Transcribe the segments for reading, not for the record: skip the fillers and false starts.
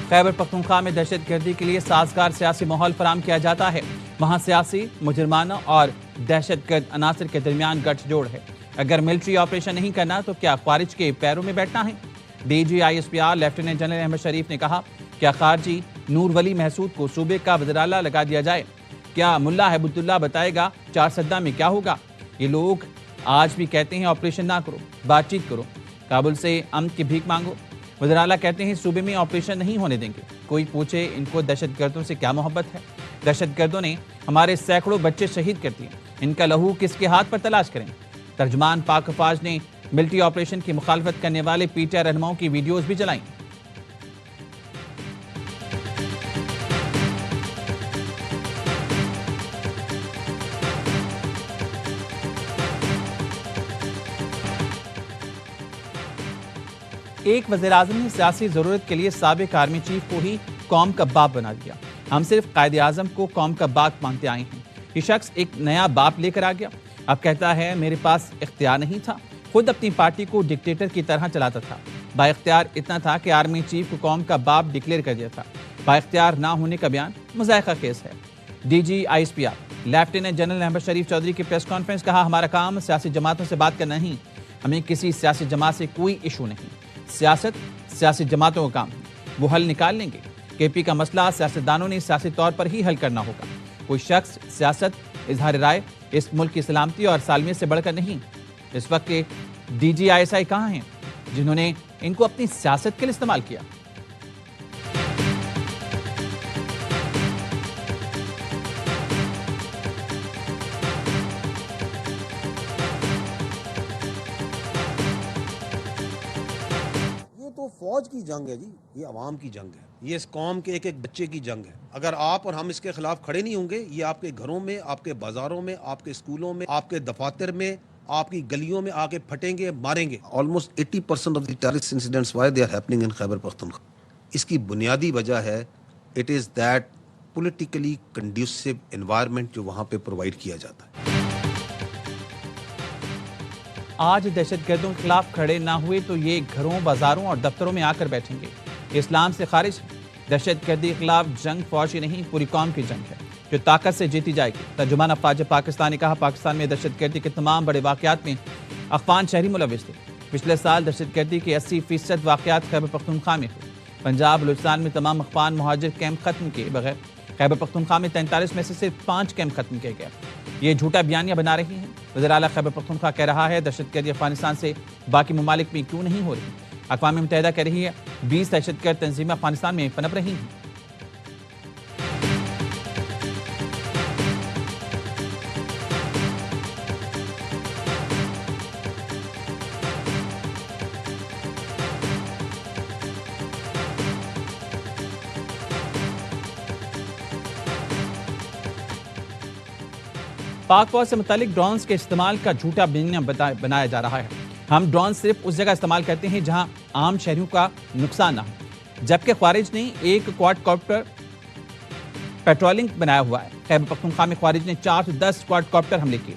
खैबर पख्तूनख्वा में दहशतगर्दी के लिए साजगार सियासी माहौल फराम किया जाता है। वहाँ सियासी, मुजरमाना और दहशतगर्द अनासर के दरमियान गठजोड़ है। अगर मिलिट्री ऑपरेशन नहीं करना तो क्या ख्वारिज के पैरों में बैठना है? DGISPR लेफ्टिनेंट जनरल अहमद शरीफ ने कहा, क्या खारजी नूर वली महसूद को सूबे का वज़ीर-ए-आला लगा दिया जाए? क्या मुल्ला हैबतुल्लाह बताएगा 4 सद्दा में क्या होगा? ये लोग आज भी कहते हैं ऑपरेशन ना करो, बातचीत करो, काबुल से अमन की भीख मांगो। वज़ीर-ए-आला कहते हैं सूबे में ऑपरेशन नहीं होने देंगे। कोई पूछे इनको दहशतगर्दों से क्या मोहब्बत है? दहशतगर्दों ने हमारे सैकड़ों बच्चे शहीद कर दिए, इनका लहू किसके हाथ पर तलाश करें? तर्जुमान पाक अफवाज ने मिलिट्री ऑपरेशन की मुखालफत करने वाले PTI रहनुमाओं की वीडियोज भी जलाई। एक वज़ीर-ए-आज़म ने सियासी जरूरत के लिए साबिक आर्मी चीफ को ही कौम का बाप बना दिया। हम सिर्फ कायद-ए-आज़म को कौम का बाप मानते आए हैं। ये शख्स एक नया बाप लेकर आ गया। अब कहता है मेरे पास इख्तियार नहीं था, खुद अपनी पार्टी को डिक्टेटर की तरह चलाता था। बाइख्तियार इतना था कि आर्मी चीफ को कौम का बाप डिक्लेयर कर दिया था। बाइख्तियार ना होने का बयान मुज़ायका खेज है। DGISPR लेफ्टिनेंट जनरल अहमद शरीफ चौधरी की प्रेस कॉन्फ्रेंस, कहा हमारा काम सियासी जमातों से बात करना नहीं, हमें किसी सियासी जमात से कोई इशू नहीं। सियासत सियासी जमातों का काम है, वो हल निकाल लेंगे। KP का मसला सियासतदानों ने सियासी तौर पर ही हल करना होगा। कोई शख्स, सियासत, इजहार राय इस मुल्क की सलामती और सालमियत से बढ़कर नहीं। इस वक्त के DGISI कहाँ हैं जिन्होंने इनको अपनी सियासत के लिए इस्तेमाल किया? फौज की जंग है जी, ये अवाम की जंग है, ये इस कौम के एक एक बच्चे की जंग है। अगर आप और हम इसके खिलाफ खड़े नहीं होंगे, ये आपके घरों में, आपके बाजारों में, आपके स्कूलों में, आपके दफातर में, आपकी गलियों में आके फटेंगे, मारेंगे। Almost 80% of the terrorist incidents why they are happening in Khyber Pakhtunkhwa. इसकी बुनियादी वजह है it is that politically conducive environment जो वहां पे प्रोवाइड किया जाता है। आज दहशतगर्दों के खिलाफ खड़े ना हुए तो ये घरों, बाजारों और दफ्तरों में आकर बैठेंगे। इस्लाम से खारिज है। दहशतगर्दी के खिलाफ जंग फौज की नहीं, पूरी कौम की जंग है जो ताकत से जीती जाएगी। तर्जुमान अफवाज पाकिस्तान ने कहा, पाकिस्तान में दहशतगर्दी के तमाम बड़े वाकयात में अफगान शहरी मुलविस थे। पिछले साल दहशतगर्दी के 80% वाकयात खैबर पख्तूनख्वा में हुए। पंजाब, बलूचिस्तान में तमाम अफगान मुहाजिर कैंप खत्म किए बगैर खैबर पख्तूनख्वा में 43 में से सिर्फ 5 कैंप खत्म किए गए। ये झूठा बयानिया बना रही हैं। वज़ीर-ए-आला खैबर पख्तूनख्वा कह रहा है दहशतगर्दी अफगानिस्तान से बाकी ममालिक में क्यों नहीं हो रही। अक़वाम मुत्तहिदा कह रही है 20 दहशतगर्द तंजीमें अफगानिस्तान में पनप रही हैं। पाक फौज से मुतालिक ड्रोन्स के इस्तेमाल का झूठा बयानिया बनाया जा रहा है। हम ड्रोन सिर्फ उस जगह इस्तेमाल करते हैं जहां आम शहरियों का नुकसान ना हो, जबकि ख्वारिज ने एक क्वाडकॉप्टर पेट्रोलिंग बनाया हुआ है। खैबर पख्तूनख्वा में ख्वारिज ने 410 क्वाडकॉप्टर हमले किए।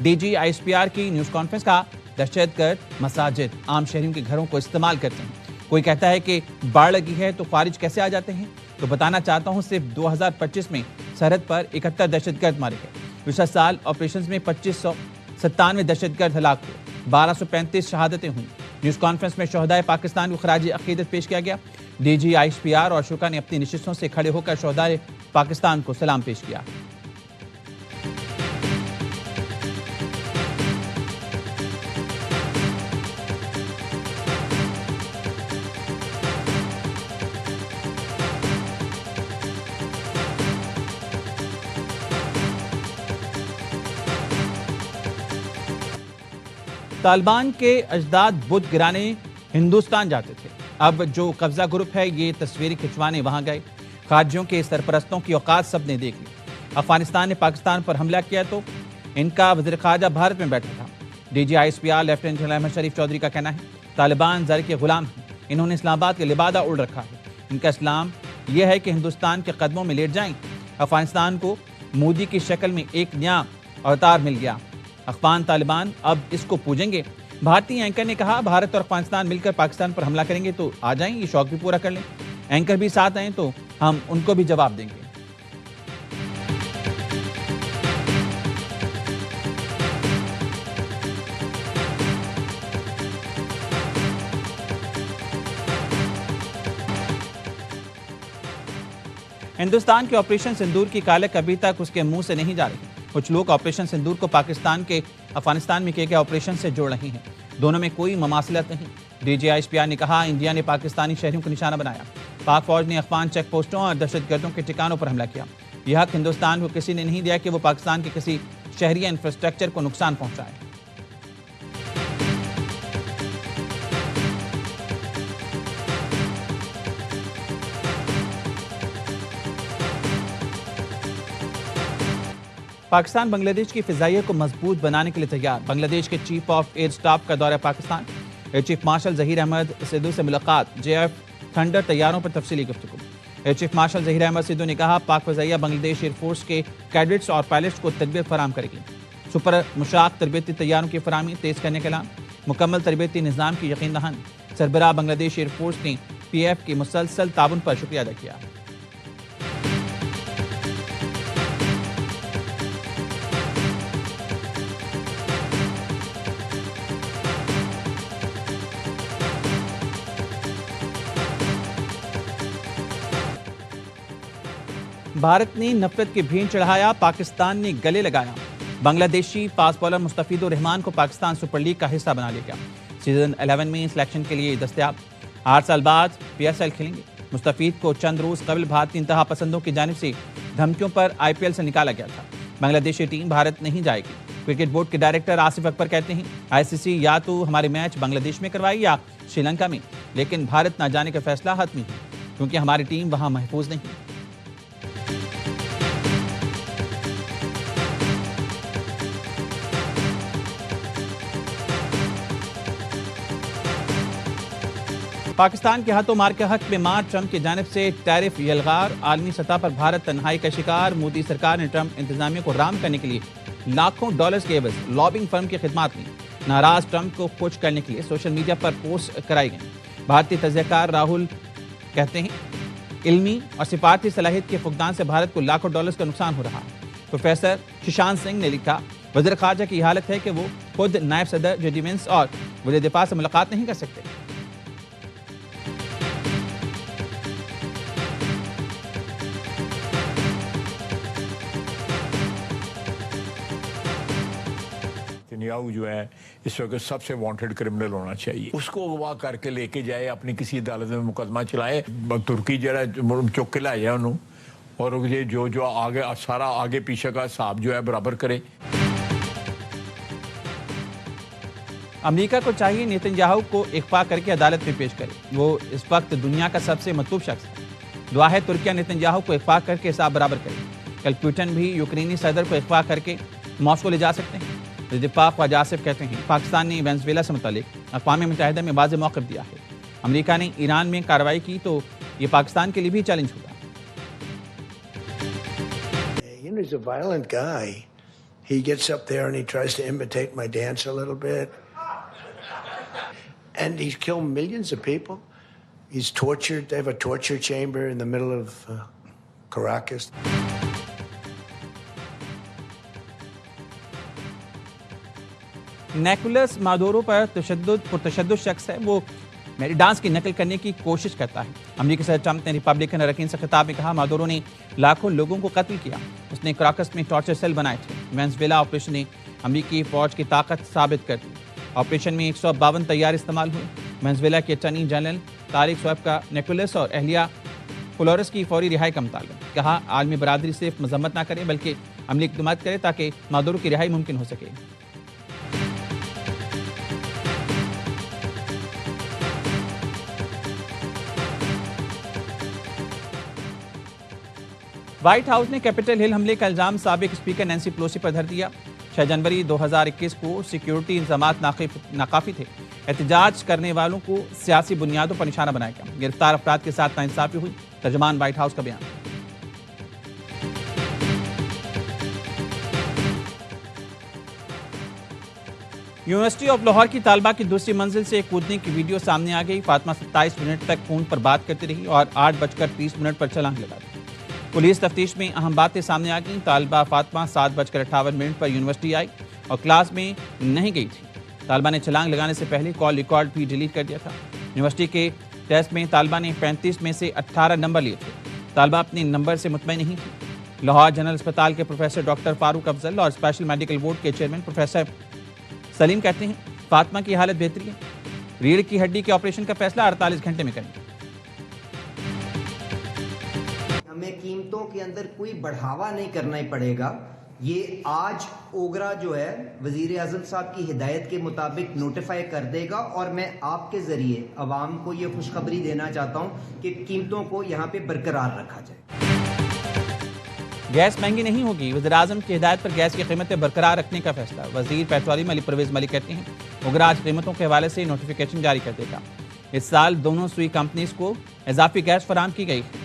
DGISPR की न्यूज़ कॉन्फ्रेंस का, दहशतगर्द मसाजिद, आम शहरियों के घरों को इस्तेमाल करते हैं। कोई कहता है कि बाढ़ लगी है तो ख्वारिज कैसे आ जाते हैं, तो बताना चाहता हूँ सिर्फ 2025 में सरहद पर 71 दहशतगर्द मारे गए। पिछले साल ऑपरेशन में 2597 दहशतगर्द हलाक हुए, 1235 शहादतें हुई। न्यूज़ कॉन्फ्रेंस में शोहदाए पाकिस्तान को खराज अकीदत पेश किया गया। DGISPR और शुरा ने अपनी नशिस्तों से खड़े होकर शोहदाए पाकिस्तान को सलाम पेश किया। तालिबान के अजदाद बुत गिराने हिंदुस्तान जाते थे। अब जो कब्जा ग्रुप है ये तस्वीरें खिंचवाने वहां गए। खारजियों के सरपरस्तों की औकात सब ने देख ली। अफगानिस्तान ने पाकिस्तान पर हमला किया तो इनका वज़ीर ख़ारजा भारत में बैठा था। DGISPR लेफ्टिनेंट जनरल अहमद शरीफ चौधरी का कहना है तालिबान ज़र के गुलाम हैं। इन्होंने इस्लामाबाद के लिबादा उड़ रखा है। इनका इस्लाम यह है कि हिंदुस्तान के कदमों में लेट जाएं। अफगानिस्तान को मोदी की शक्ल में एक नया अवतार मिल गया। अफगान तालिबान अब इसको पूजेंगे। भारतीय एंकर ने कहा भारत और अफगानिस्तान मिलकर पाकिस्तान पर हमला करेंगे तो आ जाएं, ये शौक भी पूरा कर लें। एंकर भी साथ आए तो हम उनको भी जवाब देंगे। हिंदुस्तान के ऑपरेशन सिंदूर की कालक अभी तक उसके मुंह से नहीं जा रही। कुछ लोग ऑपरेशन सिंदूर को पाकिस्तान के अफगानिस्तान में किए गए ऑपरेशन से जोड़ रहे हैं। दोनों में कोई ममासलत नहीं। DGISPR ने कहा, इंडिया ने पाकिस्तानी शहरियों को निशाना बनाया। पाक फौज ने अफगान चेक पोस्टों और दहशतगर्दों के ठिकानों पर हमला किया। यह हक हिंदुस्तान को किसी ने नहीं दिया कि वो पाकिस्तान के किसी शहरी इंफ्रास्ट्रक्चर को नुकसान पहुंचाए। पाकिस्तान बांग्लादेश की फिजाइया को मजबूत बनाने के लिए तैयार। बांग्लादेश के चीफ ऑफ एयर स्टाफ का दौरा Pakistan. Air chief marshal Zaheer Ahmed Sidhu से मुलाकात। JF थंडर तैयारों पर तफसीली गुफ्तगू। Air chief marshal Zaheer Ahmed Sidhu ने कहा, पाक फिजाइया बांग्लादेश एयरफोर्स के कैडेट्स और पायलट्स को तरबियत फराहम करेगी। सुपर मुशाक तरबियती तैयारों की फराहमी तेज करने का ऐलान। मुकम्मल तरबियती निज़ाम की यकीन दहानी। सरबराह बांग्लादेश एयरफोर्स ने PF की मुसलसल ताउन पर शुक्रिया अदा किया। भारत ने नफरत की भीड़ चढ़ाया, पाकिस्तान ने गले लगाया। बांग्लादेशी फास्ट बॉलर मुस्तफिजुर रहमान को पाकिस्तान सुपर लीग का हिस्सा बना लिया गया। सीजन 11 में सिलेक्शन के लिए दस्तयाब। 8 साल बाद PSL खेलेंगे। मुस्तफिद को चंद रोज कबल भारतीय इंतहा पसंदों की जानिब से धमकियों पर IPL से निकाला गया था। बांग्लादेशी टीम भारत नहीं जाएगी। क्रिकेट बोर्ड के डायरेक्टर आसिफ अकबर कहते हैं, ICC या तो हमारे मैच बांग्लादेश में करवाए या श्रीलंका में, लेकिन भारत न जाने का फैसला हतमी है क्योंकि हमारी टीम वहां महफूज नहीं। पाकिस्तान के हाथों मार के हक में मार। ट्रंप की जानिब से टैरिफ यलगार। आलमी सतह पर भारत तन्हाई का शिकार। मोदी सरकार ने ट्रंप इंतजामिया को राम करने के लिए लाखों डॉलर्स के एवज लॉबिंग फर्म की खिदमत ली। नाराज ट्रंप को खुश करने के लिए सोशल मीडिया पर पोस्ट कराई गई। भारतीय तजज़ियाकार राहुल कहते हैं, इल्मी और सिफारती सलाहियत के फुकदान से भारत को लाखों डॉलर्स का नुकसान हो रहा है। प्रोफेसर सुशांत सिंह ने लिखा, वज़ीर ख़ारजा की हालत है कि वो खुद नायब सदर JD Vance और वज़ीर दिफा से मुलाकात नहीं कर सकते। नेतन्याहू जो है इस वक्त सबसे वांटेड क्रिमिनल होना चाहिए। उसको अगवा करके लेके जाए, अपनी किसी अदालत में मुकदमा चलाए, तुर्की जरा चुक के लाए जाए उन्होंने, और ये जो आगे सारा आगे पीछे का हिसाब जो है बराबर करे। अमेरिका को चाहिए नेतन्याहू को इख्फा करके अदालत में पेश करे। वो इस वक्त दुनिया का सबसे मतलूब शख्स है। दुआ है तुर्किया नेतन्याहू को इख्फा करके हिसाब बराबर करे। कल पुतिन भी यूक्रेनी सदर को इख्फा करके मॉस्को ले जा सकते हैं। दिफा ख्वाजा आसिफ कहते हैं, पाकिस्तान ने वेनेजुएला से मुतालिक अक़वाम मुत्तहिदा में वाज़ेह मौक़िफ़ दिया है। अमेरिका ने ईरान में कार्रवाई की तो ये पाकिस्तान के लिए भी चैलेंज होगा। He's a violent guy. He gets up there and he tries to imitate my dance a little bit. And he's killed millions of people. He's tortured. They have a torture chamber in the middle of Caracas. Nicolas Maduro पर पुरतशद्दुद शख्स है। वो मेरी dance की नकल करने की कोशिश करता है। अमेरिकी सदर ट्रंप ने रिपब्लिकन अरकान से खिताब में कहा, मादुरो ने लाखों लोगों को कत्ल किया। उसने कराकस में टॉर्चर सेल बनाए थे। वेनेजुएला ऑपरेशन ने अमेरिकी फौज की ताकत साबित कर दी। ऑपरेशन में 152 तैयार इस्तेमाल हुए। वेनेजुएला के अटॉर्नी जनरल तारिक स्वैब का निकोलस और एहलिया फ्लोरेस की फौरी रिहाई का मुतालबा। कहा, आलमी बरादरी सिर्फ मजम्मत ना करे बल्कि अमली इक़दाम करे ताकि मादुरो की रिहाई मुमकिन हो सके। व्हाइट हाउस ने कैपिटल हिल हमले का इल्जाम साबिक स्पीकर नैन्सी पेलोसी पर धर दिया। 6 जनवरी 2021 को सिक्योरिटी इंतजामात नाकाफी थे। एहतजाज करने वालों को सियासी बुनियादों पर निशाना बनाया गया। गिरफ्तार अफराद के साथ नाइंसाफी हुई। तर्जुमान व्हाइट हाउस का बयान। यूनिवर्सिटी ऑफ लाहौर की तालबा की दूसरी मंजिल से कूदने की वीडियो सामने आ गई। फातिमा 27 मिनट तक फोन पर बात करती रही और 8:30 पर छलांग लगा दी। पुलिस तफ्तीश में अहम बातें सामने आ गईं। तालबा फातिमा 7:58 पर यूनिवर्सिटी आई और क्लास में नहीं गई थी। तालबा ने छलांग लगाने से पहले कॉल रिकॉर्ड भी डिलीट कर दिया था। यूनिवर्सिटी के टेस्ट में तालबा ने 35 में से 18 नंबर लिए थे। तालबा अपने नंबर से मुतमईन नहीं थी। लाहौर जनरल अस्पताल के प्रोफेसर डॉक्टर फारूक अफजल और स्पेशल मेडिकल बोर्ड के चेयरमैन प्रोफेसर सलीम कहते हैं फातिमा की हालत बेहतरी है। रीढ़ की हड्डी के ऑपरेशन का फैसला 48 घंटे में करेंगे। हमें कीमतों के अंदर कोई बढ़ावा नहीं करना ही पड़ेगा। ये आज ओगरा जो है वजीर आजम साहब की हिदायत के मुताबिक नोटिफाई कर देगा और मैं आपके जरिए अवाम को ये खुशखबरी देना चाहता हूँ कि कीमतों को यहाँ पे बरकरार रखा जाए। गैस महंगी नहीं होगी। वज़ीर आज़म की हिदायत पर गैस की कीमतें बरकरार रखने का फैसला। वजीर पेट्रोलियम अली परवेज मलिक कहते हैं ओगरा आज कीमतों के हवाले से नोटिफिकेशन जारी कर देगा। इस साल दोनों सुई कंपनीज को इजाफी गैस फराहम की गई है।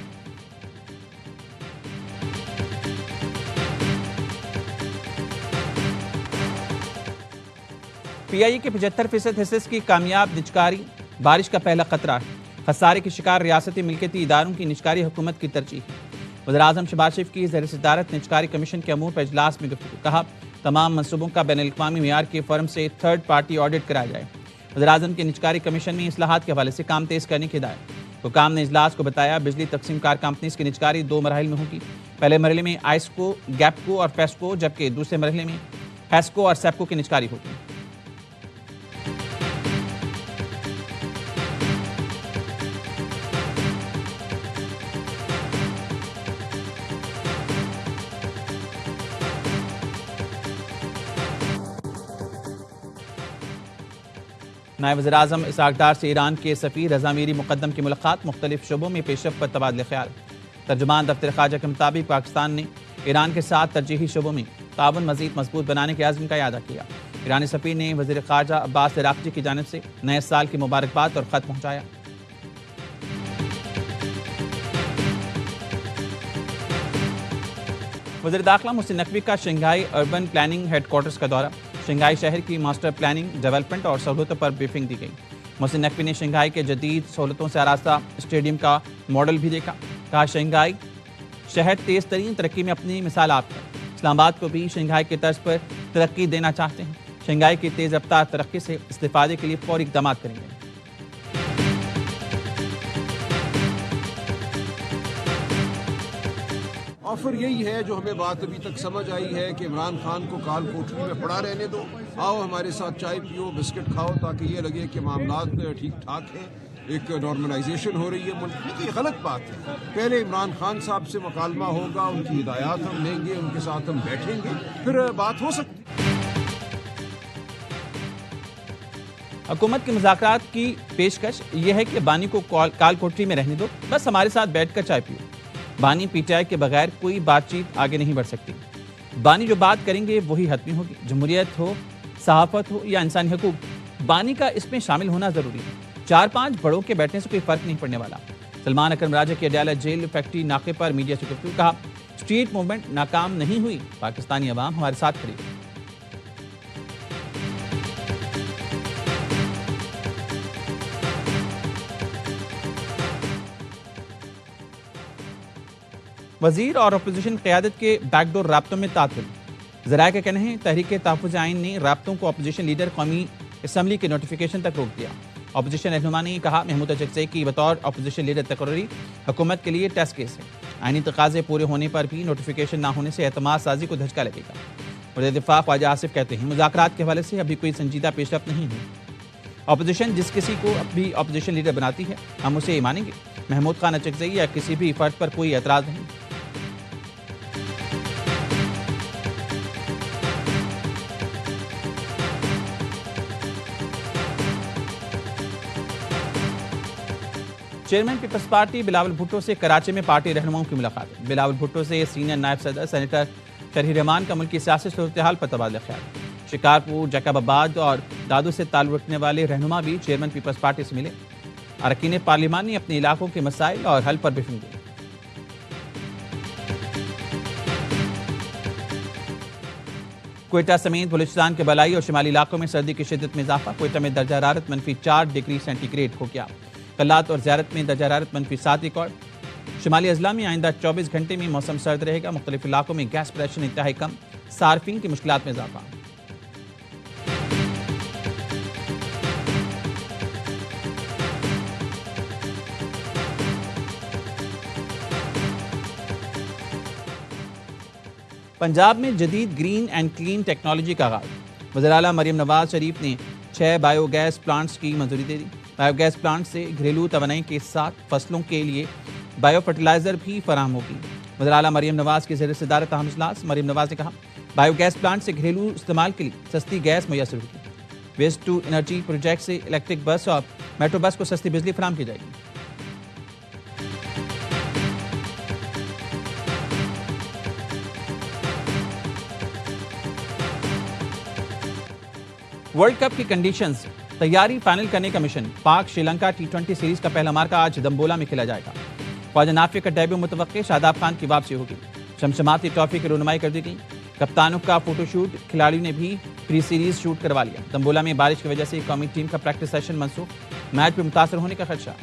पीआईए के 75% हिस्से की कामयाब निजकारी बारिश का पहला खतरा है। खसारे के शिकार रियासती मिल्कियती इदारों की निजकारी हुकूमत की तरजीह है। वज़ीर आज़म शहबाज शरीफ की ज़ेर सदारत निजकारी कमीशन के अमूर पर इजलास में गुफ्तगू। कहा तमाम मनसूबों का बैनुल अक़वामी मियार के फर्म से थर्ड पार्टी ऑडिट कराया जाए। वज़ीर आज़म के निजकारी कमीशन में इस्लाहात के हवाले से काम तेज़ करने की हिदायत। हुकाम ने इजलास को बताया बिजली तकसीम कार कंपनीज की निजकारी 2 मराहिल में होगी। पहले मरहले में आइस्को, गैपको और फेस्को, जबकि दूसरे मरहले में हैस्को और सेप्को की निजकारी होगी। नायब वज़ीर आज़म इसहाक डार से ईरान के सफ़ीर रज़ा मीरी मुक़द्दम की मुलाकात। मुख्तलिफ शोबों में पेशरफ़्त पर तबादले ख्याल। तर्जुमान दफ्तर ख़ारजा के मुताबिक पाकिस्तान ने ईरान के साथ तरजीही शोबों में ताउन मज़ीद मजबूत बनाने के आज़म का इरादा किया। ईरानी सफ़ीर ने वज़ीर ख़ारजा अब्बास इराक़ची की जानिब से नए साल की मुबारकबाद और ख़त पहुँचाया। वज़ीर दाखिला मोहसिन नकवी का शंघाई अर्बन प्लानिंग हेडक्वार्टर्स का दौरा। शंघाई शहर की मास्टर प्लानिंग, डेवलपमेंट और सहूलतों पर ब्रीफिंग दी गई। मोहसिन नकवी ने शंघाई के जदीद सहूलतों से आरास्ता स्टेडियम का मॉडल भी देखा। कहा शंघाई शहर तेज़ तरीन तरक्की में अपनी मिसाल आप है। इस्लामाबाद को भी शंघाई के तर्ज पर तरक्की देना चाहते हैं। शंघाई की तेज़ रफ्तार तरक्की से इस्तिफादे के लिए फौरी इक़दाम करेंगे। ऑफर यही है जो हमें बात अभी तक समझ आई है कि इमरान खान को काल कोठरी में पड़ा रहने दो, आओ हमारे साथ चाय पियो, बिस्किट खाओ, ताकि ये लगे कि मामलात ठीक ठाक है, एक नॉर्मलाइजेशन हो रही है मुल्क में। ये गलत बात है। पहले इमरान खान साहब से मुकालमा होगा, उनकी हिदायत हम लेंगे, उनके साथ हम बैठेंगे, फिर बात हो सकती है। हुकूमत की मुज़ाकरात की पेशकश यह है कि बानी को काल कोठरी में रहने दो, बस हमारे साथ बैठकर चाय पियो। बानी पीटीआई के बगैर कोई बातचीत आगे नहीं बढ़ सकती। बानी जो बात करेंगे वही हतमी होगी। जमहूरियत हो, सहाफत हो या इंसानी हकूक, बानी का इसमें शामिल होना जरूरी है। 4-5 बड़ों के बैठने से कोई फर्क नहीं पड़ने वाला। सलमान अकरम राजा की अडयाला जेल फैक्ट्री नाके पर मीडिया से गुफ्तगू। कहा स्ट्रीट मूवमेंट नाकाम नहीं हुई, पाकिस्तानी अवाम हमारे साथ खड़ी। वजीर और अपोजिशन क़यादत के बैकडोर राब्तों में तातुल। ज़राए का कहना है तहरीक तहफ़्फ़ुज़ आइन ने राब्तों को अपोजिशन लीडर कौमी असम्बली के नोटिफिकेशन तक रोक दिया। अपोजिशन रहनुमा ने कहा महमूद अजगज़ई की बतौर अपोजिशन लीडर तकर्री हुकूमत के लिए टेस्ट केस है। आइनी तकाज़े पूरे होने पर भी नोटिफिकेशन ना होने से एतमाद साजी को धचका लगेगा। वज़ीर दिफ़ा ख्वाजा आसिफ कहते हैं मुज़ाकरात के हवाले से अभी कोई संजीदा पेशरफ्त नहीं है। अपोजिशन जिस किसी को भी अपोजिशन लीडर बनाती है हम उसे मानेंगे। महमूद खान अजगज़ई या किसी भी फ़र्द पर कोई एतराज़ नहीं। चेयरमैन पीपल्स पार्टी बिलावल भुट्टो से कराची में पार्टी रहनुमाओं की मुलाकात। बिलावल भुट्टो से सीनियर नायब सदर सेनेटर शरही रहमान का मुल्क की सियासी सूरत हाल पर तबादला ख्याल। शिकारपुर, जैकबाबाद और दादू से ताल्लुक़ रखने वाले रहनुमा भी चेयरमैन पीपल्स पार्टी से मिले। अरकान पार्लियामान ने अपने इलाकों के मसाइल और हल पर ब्रीफिंग दी। क्वेटा समेत बलूचिस्तान के बलाई और शिमाली इलाकों में सर्दी की शिद्दत में इजाफा। क्वेटा में दर्जा हरारत -4 डिग्री सेंटीग्रेड हो गया। कल्लात और ज़ियारत में दर्जा हरारत -7 रिकॉर्ड। शिमाली अजला में आइंदा 24 घंटे में मौसम सर्द रहेगा। मुख्तलिफ इलाकों में गैस प्रेशर इंतहाई कम, सार्फिन की मुश्किलात में इजाफा। पंजाब में जदीद ग्रीन एंड क्लीन टेक्नोलॉजी का आगाज। वज़ीर आला मरीम नवाज शरीफ ने 6 बायोगैस प्लांट्स की मंजूरी दे दी। बायोगैस प्लांट से घरेलू तवानाई के साथ फसलों के लिए बायो फर्टिलाइजर भी फराहम होगी। वज़ीर आला मरीम नवाज के ज़ेर सदारत अहम इजलास। मरीम नवाज ने कहा, बायोगैस प्लांट से घरेलू इस्तेमाल के लिए सस्ती गैस मुयसर होगी। वेस्ट टू एनर्जी प्रोजेक्ट से इलेक्ट्रिक बस और मेट्रो बस को सस्ती बिजली फराहम की जाएगी। वर्ल्ड कप की कंडीशंस, तैयारी फाइनल करने का मिशन। पाक श्रीलंका T20 सीरीज का पहला मार्का आज दम्बोला में खेला जाएगा। ख्वाजा नाफी का डेब्यू मुतवक्के, शादाब खान की वापसी होगी। शमशमाती ट्रॉफी की रुनुमाई कर दी गई। कप्तानों का फोटोशूट, खिलाड़ियों ने भी प्री सीरीज शूट करवा लिया। दम्बोला में बारिश की वजह से कौमी टीम का प्रैक्टिस सेशन मनसूख, मैच में मुतासर होने का खदशा।